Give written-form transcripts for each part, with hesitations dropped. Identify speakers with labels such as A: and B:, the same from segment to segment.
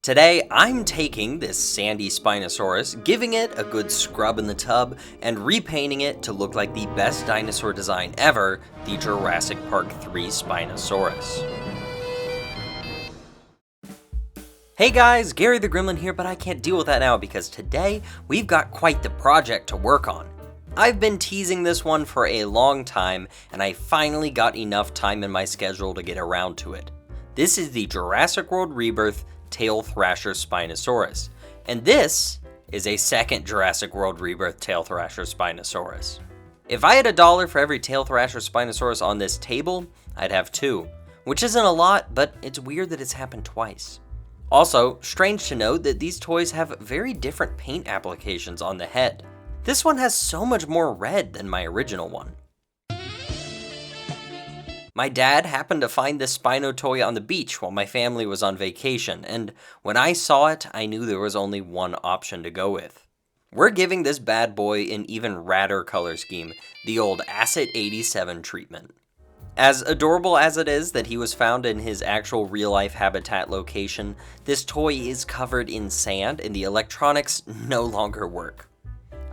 A: Today, I'm taking this sandy Spinosaurus, giving it a good scrub in the tub, and repainting it to look like the best dinosaur design ever, the Jurassic Park 3 Spinosaurus. Hey guys, Gary the Gremlin here, but I can't deal with that now because today, we've got quite the project to work on. I've been teasing this one for a long time, and I finally got enough time in my schedule to get around to it. This is the Jurassic World Rebirth Tail Thrasher Spinosaurus, and this is a second Jurassic World Rebirth Tail Thrasher Spinosaurus. If I had $1 for every Tail Thrasher Spinosaurus on this table, I'd have 2, which isn't a lot, but it's weird that it's happened twice. Also, strange to note that these toys have very different paint applications on the head. This one has so much more red than my original one. My dad happened to find this Spino toy on the beach while my family was on vacation, and when I saw it, I knew there was only one option to go with. We're giving this bad boy an even radder color scheme, the old Acid 87 treatment. As adorable as it is that he was found in his actual real-life habitat location, this toy is covered in sand and the electronics no longer work.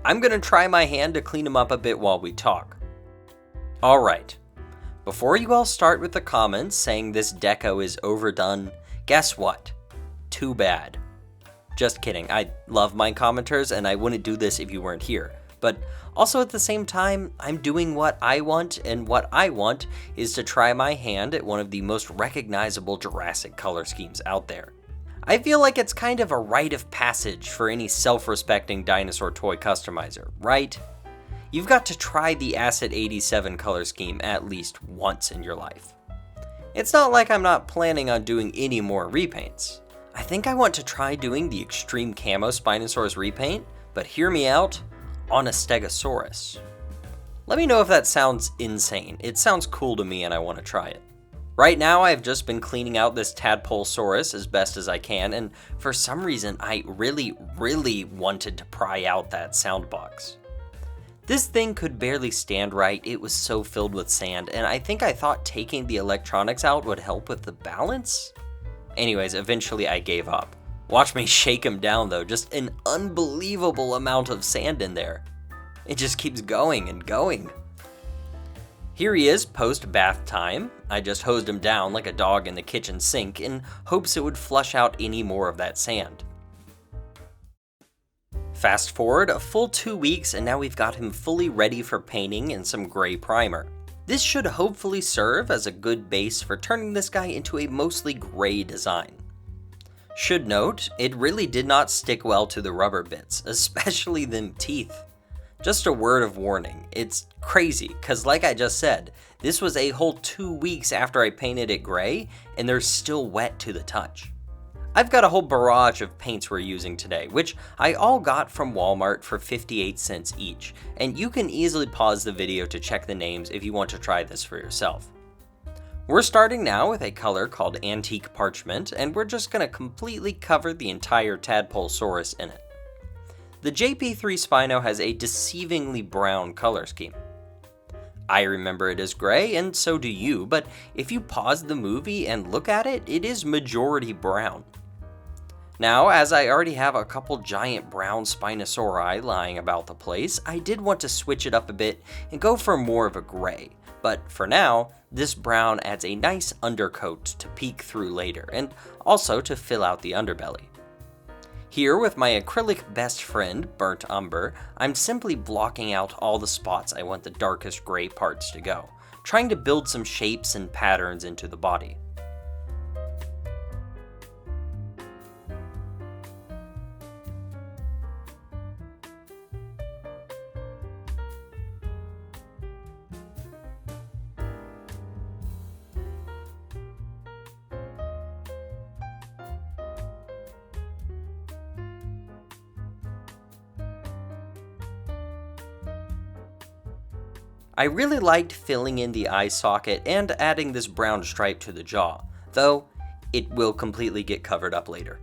A: I'm gonna try my hand to clean him up a bit while we talk. Alright. Before you all start with the comments saying this deco is overdone, guess what? Too bad. Just kidding, I love my commenters and I wouldn't do this if you weren't here. But also at the same time, I'm doing what I want, and what I want is to try my hand at one of the most recognizable Jurassic color schemes out there. I feel like it's kind of a rite of passage for any self-respecting dinosaur toy customizer, right? You've got to try the Acid 87 color scheme at least once in your life. It's not like I'm not planning on doing any more repaints. I think I want to try doing the Extreme Camo Spinosaurus repaint, but hear me out, on a Stegosaurus. Let me know if that sounds insane. It sounds cool to me and I want to try it. Right now I've just been cleaning out this Tadpolesaurus as best as I can, and for some reason I really wanted to pry out that sound box. This thing could barely stand right, it was so filled with sand, and I think I thought taking the electronics out would help with the balance? Anyways, eventually I gave up. Watch me shake him down though, just an unbelievable amount of sand in there. It just keeps going and going. Here he is post-bath time. I just hosed him down like a dog in the kitchen sink in hopes it would flush out any more of that sand. Fast forward a full 2 weeks and now we've got him fully ready for painting and some gray primer. This should hopefully serve as a good base for turning this guy into a mostly gray design. Should note, it really did not stick well to the rubber bits, especially them teeth. Just a word of warning, it's crazy, cause like I just said, this was a whole 2 weeks after I painted it gray, and they're still wet to the touch. I've got a whole barrage of paints we're using today, which I all got from Walmart for 58 cents each, and you can easily pause the video to check the names if you want to try this for yourself. We're starting now with a color called Antique Parchment, and we're just going to completely cover the entire Tadpolesaurus in it. The JP3 Spino has a deceivingly brown color scheme. I remember it as gray, and so do you, but if you pause the movie and look at it, it is majority brown. Now, as I already have a couple giant brown Spinosauri lying about the place, I did want to switch it up a bit and go for more of a gray. But for now, this brown adds a nice undercoat to peek through later, and also to fill out the underbelly. Here, with my acrylic best friend, Burnt Umber, I'm simply blocking out all the spots I want the darkest gray parts to go, trying to build some shapes and patterns into the body. I really liked filling in the eye socket and adding this brown stripe to the jaw, though it will completely get covered up later.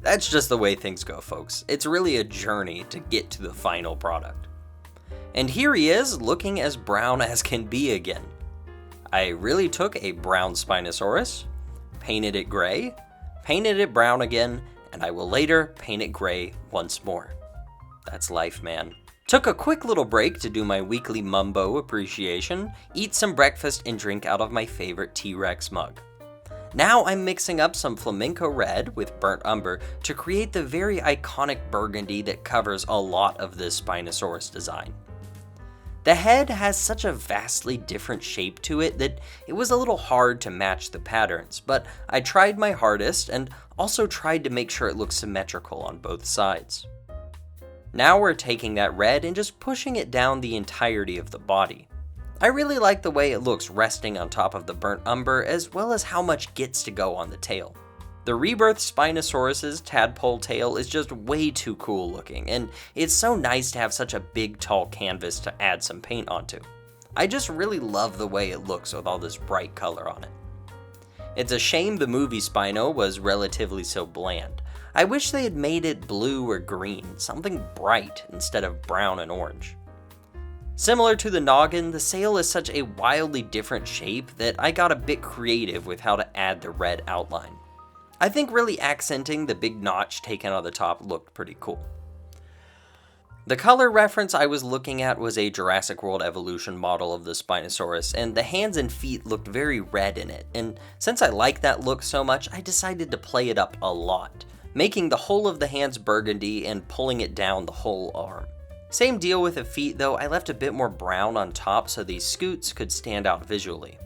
A: That's just the way things go, folks. It's really a journey to get to the final product. And here he is, looking as brown as can be again. I really took a brown Spinosaurus, painted it gray, painted it brown again, and I will later paint it gray once more. That's life, man. Took a quick little break to do my weekly Mumbo appreciation, eat some breakfast, and drink out of my favorite T-Rex mug. Now I'm mixing up some flamenco red with burnt umber to create the very iconic burgundy that covers a lot of this Spinosaurus design. The head has such a vastly different shape to it that it was a little hard to match the patterns, but I tried my hardest and also tried to make sure it looked symmetrical on both sides. Now we're taking that red and just pushing it down the entirety of the body. I really like the way it looks resting on top of the burnt umber, as well as how much gets to go on the tail. The Rebirth Spinosaurus's tadpole tail is just way too cool looking, and it's so nice to have such a big tall canvas to add some paint onto. I just really love the way it looks with all this bright color on it. It's a shame the movie Spino was relatively so bland. I wish they had made it blue or green, something bright instead of brown and orange. Similar to the noggin, the sail is such a wildly different shape that I got a bit creative with how to add the red outline. I think really accenting the big notch taken on the top looked pretty cool. The color reference I was looking at was a Jurassic World evolution model of the Spinosaurus, and the hands and feet looked very red in it, and since I like that look so much, I decided to play it up a lot, making the whole of the hands burgundy and pulling it down the whole arm. Same deal with the feet though, I left a bit more brown on top so these scoots could stand out visually.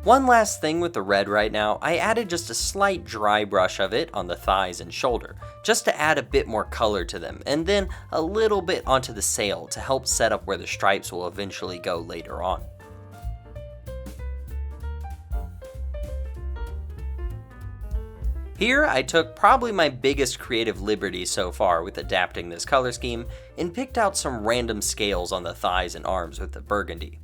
A: One last thing with the red right now, I added just a slight dry brush of it on the thighs and shoulder, just to add a bit more color to them, and then a little bit onto the sail to help set up where the stripes will eventually go later on. Here, I took probably my biggest creative liberty so far with adapting this color scheme, and picked out some random scales on the thighs and arms with the burgundy.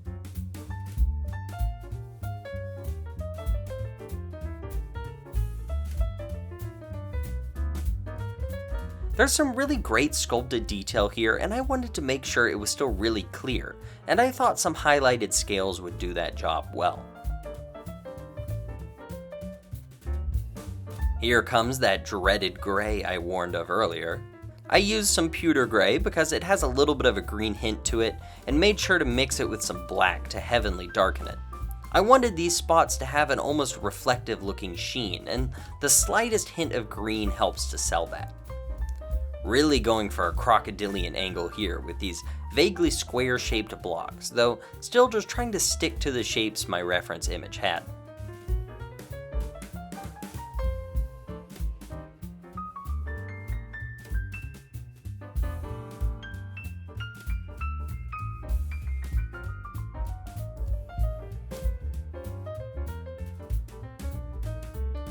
A: There's some really great sculpted detail here, and I wanted to make sure it was still really clear, and I thought some highlighted scales would do that job well. Here comes that dreaded gray I warned of earlier. I used some pewter gray because it has a little bit of a green hint to it, and made sure to mix it with some black to heavenly darken it. I wanted these spots to have an almost reflective looking sheen, and the slightest hint of green helps to sell that. Really going for a crocodilian angle here with these vaguely square shaped blocks, though still just trying to stick to the shapes my reference image had.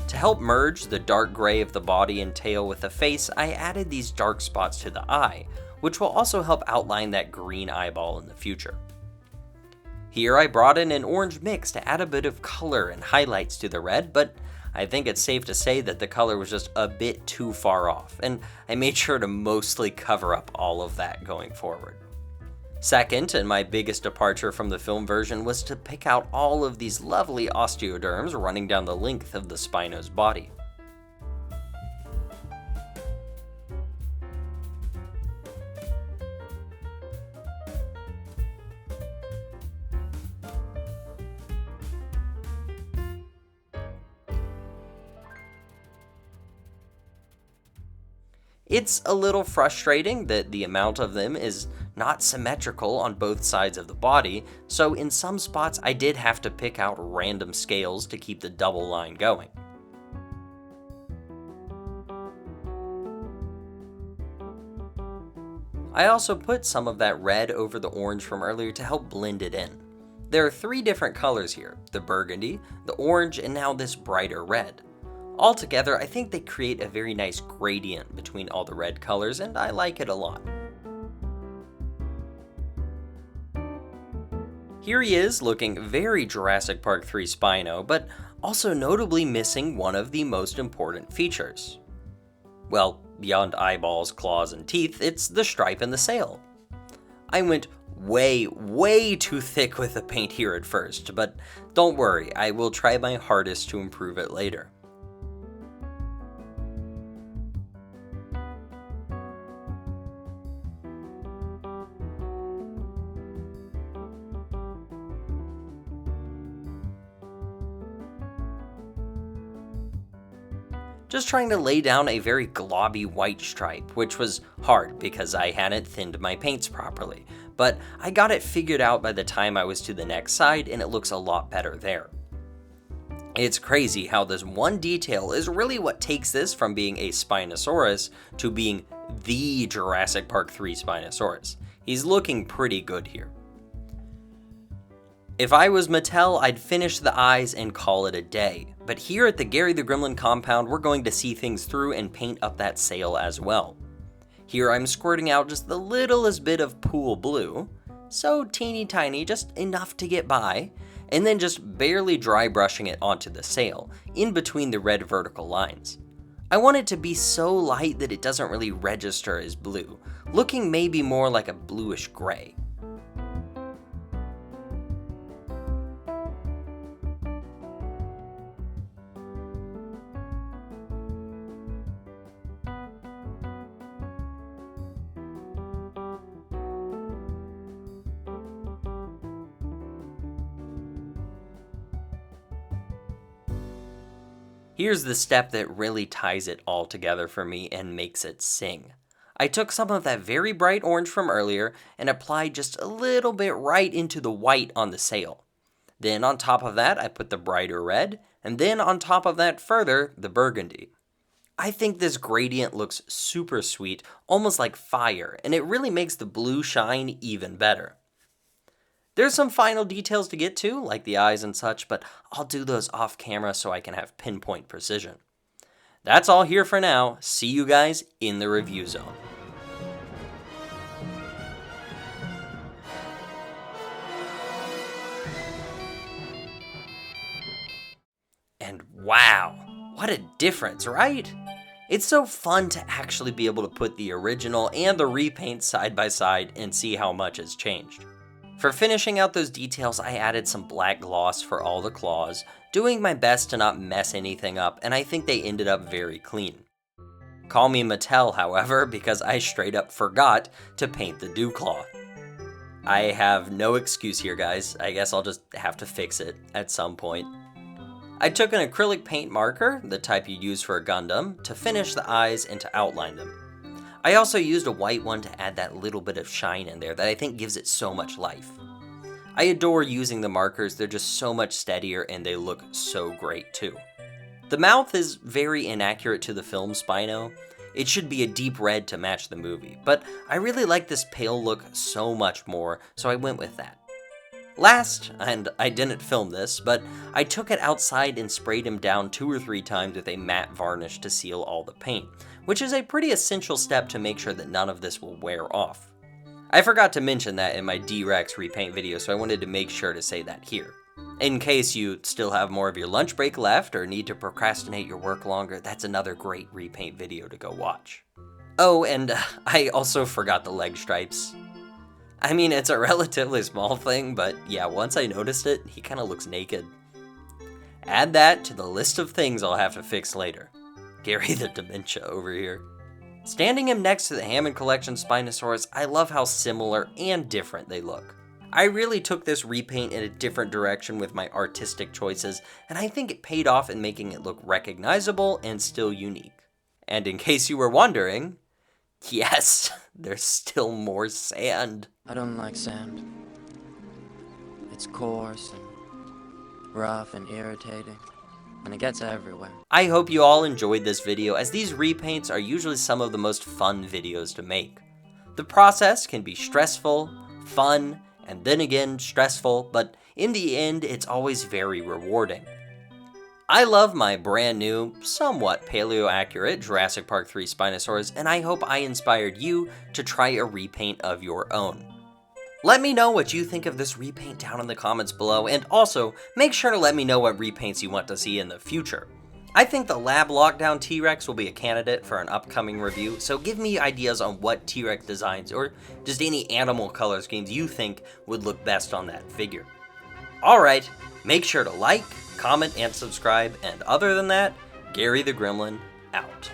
A: To help merge the dark gray of the body and tail with the face, I added these dark spots to the eye, which will also help outline that green eyeball in the future. Here I brought in an orange mix to add a bit of color and highlights to the red, but I think it's safe to say that the color was just a bit too far off, and I made sure to mostly cover up all of that going forward. Second, and my biggest departure from the film version, was to pick out all of these lovely osteoderms running down the length of the Spino's body. It's a little frustrating that the amount of them is not symmetrical on both sides of the body, so in some spots I did have to pick out random scales to keep the double line going. I also put some of that red over the orange from earlier to help blend it in. There are 3 different colors here, the burgundy, the orange, and now this brighter red. Altogether, I think they create a very nice gradient between all the red colors, and I like it a lot. Here he is, looking very Jurassic Park 3 Spino, but also notably missing one of the most important features. Well, beyond eyeballs, claws, and teeth, it's the stripe in the sail. I went way too thick with the paint here at first, but don't worry, I will try my hardest to improve it later. Just trying to lay down a very globby white stripe, which was hard because I hadn't thinned my paints properly, but I got it figured out by the time I was to the next side and it looks a lot better there. It's crazy how this one detail is really what takes this from being a Spinosaurus to being the Jurassic Park 3 Spinosaurus. He's looking pretty good here. If I was Mattel, I'd finish the eyes and call it a day. But here at the Gary the Gremlin compound, we're going to see things through and paint up that sail as well. Here I'm squirting out just the littlest bit of pool blue, so teeny tiny, just enough to get by, and then just barely dry brushing it onto the sail, in between the red vertical lines. I want it to be so light that it doesn't really register as blue, looking maybe more like a bluish gray. Here's the step that really ties it all together for me and makes it sing. I took some of that very bright orange from earlier and applied just a little bit right into the white on the sail. Then on top of that, I put the brighter red, and then on top of that further, the burgundy. I think this gradient looks super sweet, almost like fire, and it really makes the blue shine even better. There's some final details to get to, like the eyes and such, but I'll do those off camera so I can have pinpoint precision. That's all here for now. See you guys in the review zone. And wow, what a difference, right? It's so fun to actually be able to put the original and the repaint side by side and see how much has changed. For finishing out those details, I added some black gloss for all the claws, doing my best to not mess anything up, and I think they ended up very clean. Call me Mattel, however, because I straight up forgot to paint the dewclaw. I have no excuse here, guys. I guess I'll just have to fix it at some point. I took an acrylic paint marker, the type you use for a Gundam, to finish the eyes and to outline them. I also used a white one to add that little bit of shine in there that I think gives it so much life. I adore using the markers, they're just so much steadier and they look so great too. The mouth is very inaccurate to the film Spino. It should be a deep red to match the movie, but I really like this pale look so much more, so I went with that. Last, and I didn't film this, but I took it outside and sprayed him down 2 or 3 times with a matte varnish to seal all the paint, which is a pretty essential step to make sure that none of this will wear off. I forgot to mention that in my D-Rex repaint video, so I wanted to make sure to say that here. In case you still have more of your lunch break left or need to procrastinate your work longer, that's another great repaint video to go watch. Oh, and I also forgot the leg stripes. I mean, it's a relatively small thing, but yeah, once I noticed it, he kind of looks naked. Add that to the list of things I'll have to fix later. Gary the Dementia over here. Standing him next to the Hammond Collection Spinosaurus, I love how similar and different they look. I really took this repaint in a different direction with my artistic choices, and I think it paid off in making it look recognizable and still unique. And in case you were wondering, yes, there's still more sand.
B: I don't like sand. It's coarse and rough and irritating, and it gets everywhere.
A: I hope you all enjoyed this video, as these repaints are usually some of the most fun videos to make. The process can be stressful, fun, and then again stressful, but in the end it's always very rewarding. I love my brand new, somewhat paleo-accurate Jurassic Park 3 Spinosaurus, and I hope I inspired you to try a repaint of your own. Let me know what you think of this repaint down in the comments below, and also make sure to let me know what repaints you want to see in the future. I think the Lab Lockdown T-Rex will be a candidate for an upcoming review, so give me ideas on what T-Rex designs or just any animal color schemes you think would look best on that figure. Alright, make sure to like, comment, and subscribe, and other than that, Gary the Gremlin out.